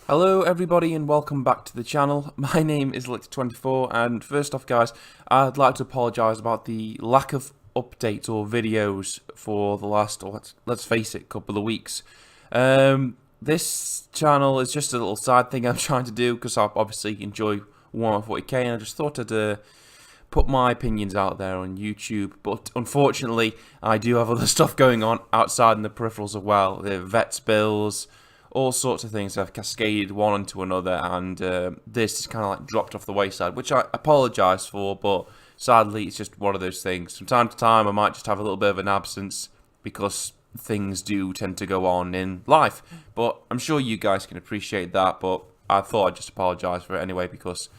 Hello everybody and welcome back to the channel. My name is Lick24 and first off guys, I'd like to apologise about the lack of updates or videos for the last, let's face it, couple of weeks. This channel is just a little side thing I'm trying to do because I obviously enjoy Warhammer 40k and I just thought I'd put my opinions out there on YouTube, but unfortunately I do have other stuff going on outside in the peripherals as well. The vet spills, all sorts of things have cascaded one into another, and this is kind of like dropped off the wayside, which I apologise for, but sadly it's just one of those things. From time to time I might just have a little bit of an absence because things do tend to go on in life, but I'm sure you guys can appreciate that, but I thought I'd just apologise for it anyway because,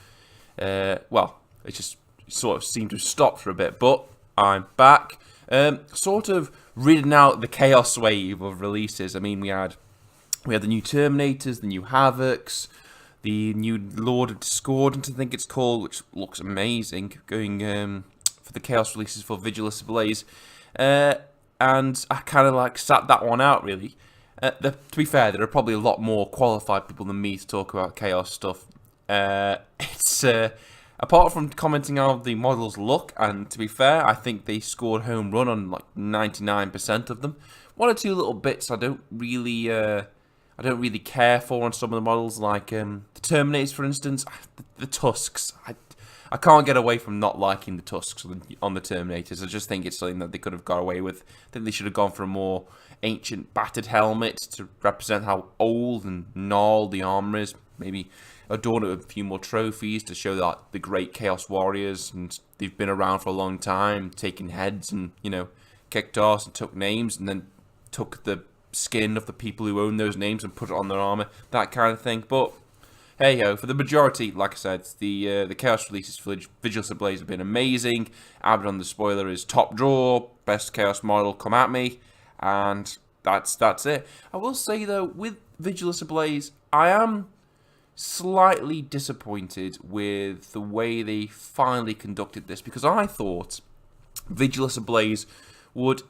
well, it just sort of seemed to stop for a bit, but I'm back. Sort of reading out the chaos wave of releases. I mean, we had the new Terminators, the new Havocs, the new Lord of Discordant, I think it's called, which looks amazing, going for the Chaos releases for Vigilus Ablaze. And I kind of like sat that one out, really. To be fair, there are probably a lot more qualified people than me to talk about Chaos stuff. Apart from commenting on how the models look, and to be fair, I think they scored home run on like 99% of them. One or two little bits I don't really care for on some of the models, like the Terminators, for instance. The Tusks. I can't get away from not liking the Tusks on the Terminators. I just think it's something that they could have got away with. I think they should have gone for a more ancient, battered helmet to represent how old and gnarled the armor is. Maybe adorn it with a few more trophies to show that the great Chaos Warriors, and they've been around for a long time, taking heads and, kicked ass and took names, and then took the skin of the people who own those names and put it on their armor, that kind of thing. But hey ho, for the majority, like I said, the Chaos releases for Vigilus Ablaze have been amazing. Abaddon the Spoiler is top draw, best Chaos model, come at me, and that's it. I will say though, with Vigilus Ablaze, I am slightly disappointed with the way they finally conducted this, because I thought Vigilus Ablaze would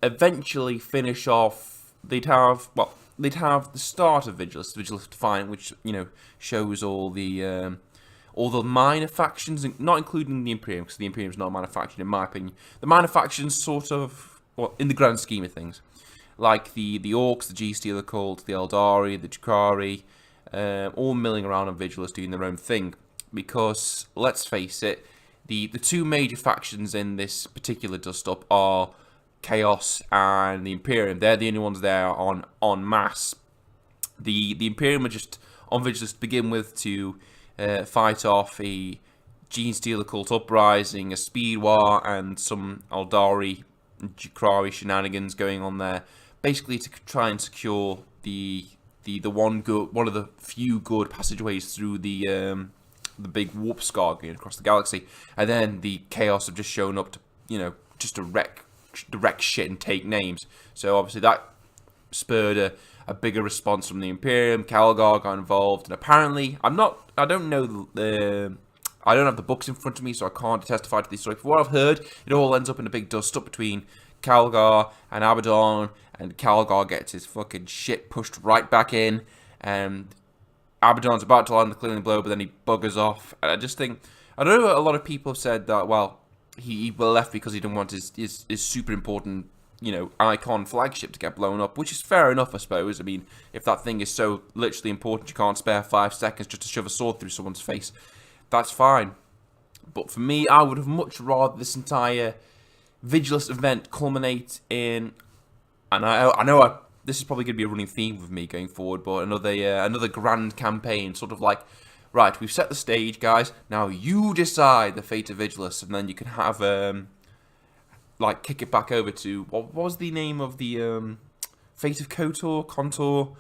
eventually finish off. They'd have the start of Vigilus Defiant, which shows all the minor factions, not including the Imperium, because the Imperium is not a minor faction in my opinion. The minor factions, sort of, well, in the grand scheme of things, like the Orcs, the G-Stealer Cult, the Eldari, the Jakari, all milling around on Vigilus doing their own thing. Because let's face it, the two major factions in this particular dust-up are Chaos and the Imperium. They're the only ones there en masse. The Imperium are just on Vigilus to begin with to fight off a Gene-Stealer Cult uprising, a Speed War, and some Eldari and Jakari shenanigans going on there. Basically to try and secure the one of the few good passageways through the big warp scar going across the galaxy. And then the Chaos have just shown up to just to wreck shit and take names. So obviously that spurred a bigger response from the Imperium. Calgar got involved, and apparently I don't have the books in front of me, so I can't testify to this story. From what I've heard, it all ends up in a big dust up between Calgar and Abaddon, and Calgar gets his fucking shit pushed right back in, and Abaddon's about to land the killing blow, but then he buggers off. And I just think, I don't know, a lot of people have said that, well, he left because he didn't want his super important, icon flagship to get blown up, which is fair enough, I suppose. I mean, if that thing is so literally important, you can't spare 5 seconds just to shove a sword through someone's face, that's fine. But for me, I would have much rather this entire Vigilus event culminate in, and I know this is probably going to be a running theme with me going forward, but another grand campaign, sort of like, right, we've set the stage, guys. Now you decide the fate of Vigilus, and then you can have kick it back over to what was the name of the fate of Contour,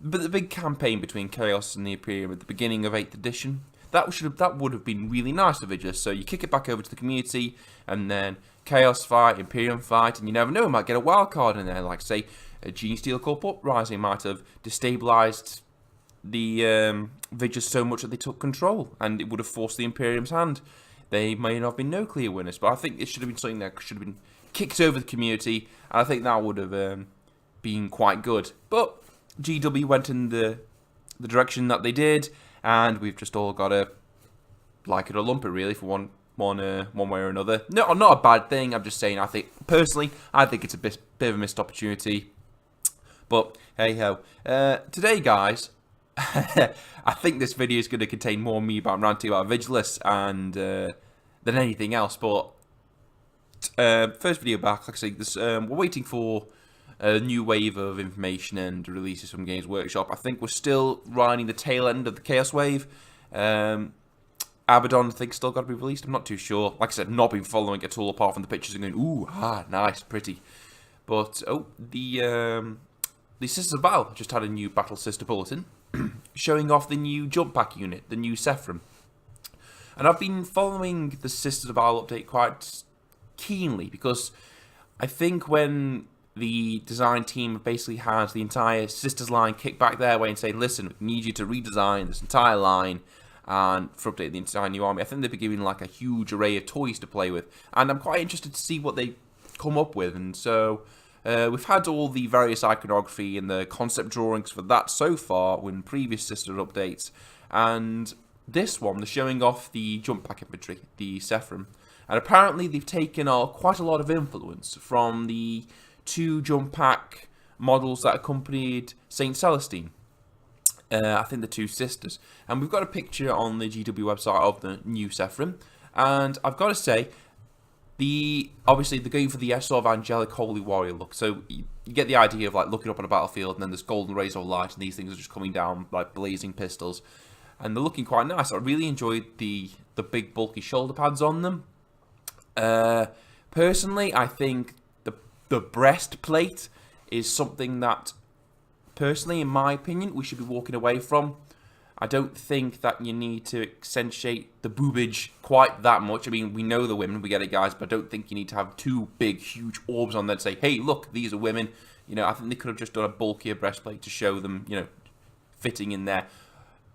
but the big campaign between Chaos and the Imperium at the beginning of 8th edition. That would have been really nice for Vigilus. So you kick it back over to the community, and then Chaos fight, Imperium fight, and you never know, you might get a wild card in there, like say a Gene-Stealer Corp uprising might have destabilized the Vigilus so much that they took control, and it would have forced the Imperium's hand. They may not have been no clear winners, but I think it should have been something that should have been kicked over the community, and I think that would have been quite good. But GW went in the the direction that they did, and we've just all got to like it or lump it, really, for one way or another. No, not a bad thing. I'm just saying, I think it's a bit of a missed opportunity. But hey ho. Today, guys, I think this video is going to contain more me about ranting about Vigilus and than anything else. But first video back, like I say, we're waiting for a new wave of information and releases from Games Workshop. I think we're still riding the tail end of the Chaos Wave. Abaddon, I think, still got to be released. I'm not too sure. Like I said, not been following it at all, apart from the pictures and going, ooh, nice, pretty. But the Sisters of Battle just had a new Battle Sister Bulletin showing off the new jump pack unit, the new Sephram. And I've been following the Sisters of Battle update quite keenly, because I think when the design team basically has the entire Sisters line kicked back their way and say, listen, we need you to redesign this entire line and for update the entire new army, I think they'll be giving like a huge array of toys to play with. And I'm quite interested to see what they come up with. And so we've had all the various iconography and the concept drawings for that so far in previous Sister updates. And this one, they're showing off the jump pack infantry, the Sephram. And apparently they've taken quite a lot of influence from the 2 jump pack models that accompanied Saint Celestine. I think the 2 sisters. And we've got a picture on the GW website of the new Sephram. And I've got to say, obviously they're going for the sort of angelic holy warrior look. So you get the idea of like looking up on a battlefield and then there's golden rays of light and these things are just coming down like blazing pistols. And they're looking quite nice. I really enjoyed the big bulky shoulder pads on them. Personally, I think the breastplate is something that, personally, in my opinion, we should be walking away from. I don't think that you need to accentuate the boobage quite that much. I mean, we know the women, we get it, guys, but I don't think you need to have 2 big, huge orbs on there to say, hey, look, these are women. You know, I think they could have just done a bulkier breastplate to show them, you know, fitting in there.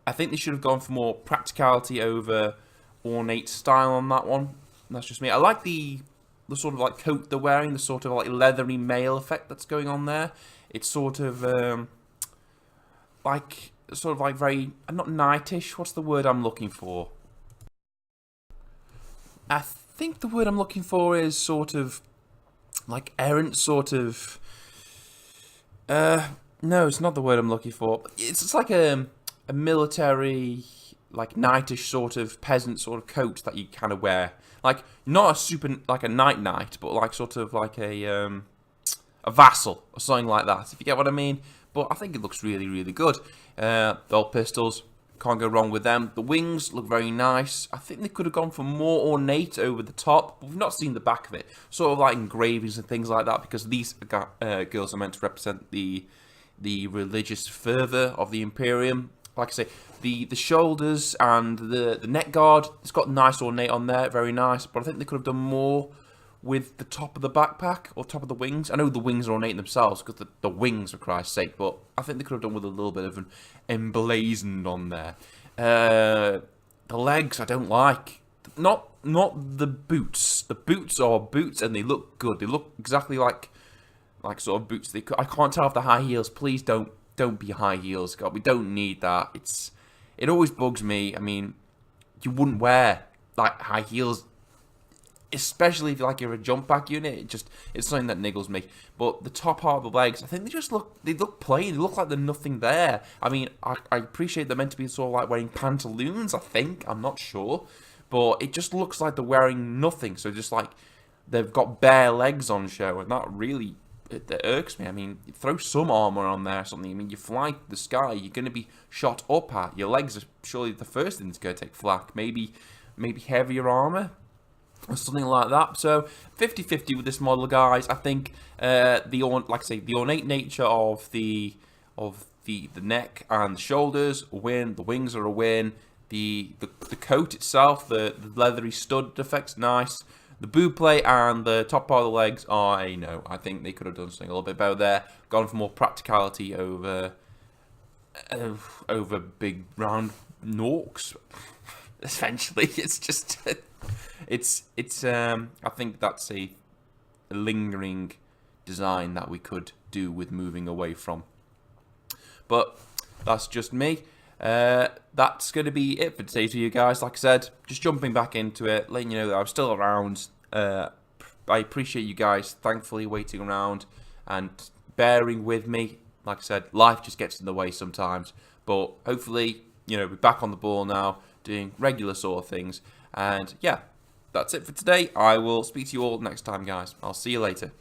I think they should have gone for more practicality over ornate style on that one. That's just me. I like the sort of like coat they're wearing, the sort of like leathery mail effect that's going on there. It's sort of like very, not knightish. What's the word I'm looking for? I think the word I'm looking for is sort of like errant, sort of. No, it's not the word I'm looking for. It's like a military, like knightish sort of peasant sort of coat that you kind of wear. Like, not a super, like a knight, but like sort of like a vassal or something like that, if you get what I mean. But I think it looks really, really good. The old pistols, can't go wrong with them. The wings look very nice. I think they could have gone for more ornate over the top. We've not seen the back of it. Sort of like engravings and things like that, because these girls are meant to represent the religious fervour of the Imperium. Like I say, the shoulders and the neck guard, it's got nice ornate on there, very nice. But I think they could have done more with the top of the backpack or top of the wings. I know the wings are ornate themselves because the wings, for Christ's sake, but I think they could have done with a little bit of an emblazoned on there. The legs I don't like. Not the boots. The boots are boots and they look good. They look exactly like sort of boots. I can't tell if they're high heels. Please don't be high heels. God, we don't need that. It always bugs me. I mean, you wouldn't wear like high heels, especially if you're a jump pack unit. It's something that niggles me. But the top part of the legs, I think they look plain. They look like there's nothing there. I mean, I appreciate they're meant to be sort of like wearing pantaloons, I think. I'm not sure. But it just looks like they're wearing nothing. So just like they've got bare legs on show, and that really that irks me. I mean, throw some armor on there or something. I mean, you fly the sky, you're going to be shot up at. Your legs are surely the first thing that's going to take flak. Maybe heavier armor or something like that. So 50-50 with this model, guys. I think the ornate nature of the neck and the shoulders a win. The wings are a win. The coat itself, the leathery stud effect's nice. The boob plate and the top part of the legs are a no. I think they could have done something a little bit better there. Gone for more practicality over big round norks. Essentially, it's just I think that's a lingering design that we could do with moving away from. But that's just me. That's going to be it for today for you guys. Like I said, just jumping back into it, letting you know that I'm still around. I appreciate you guys thankfully waiting around and bearing with me. Like I said, life just gets in the way sometimes. But hopefully, we're back on the ball now, doing regular sort of things. And yeah, that's it for today. I will speak to you all next time, guys. I'll see you later.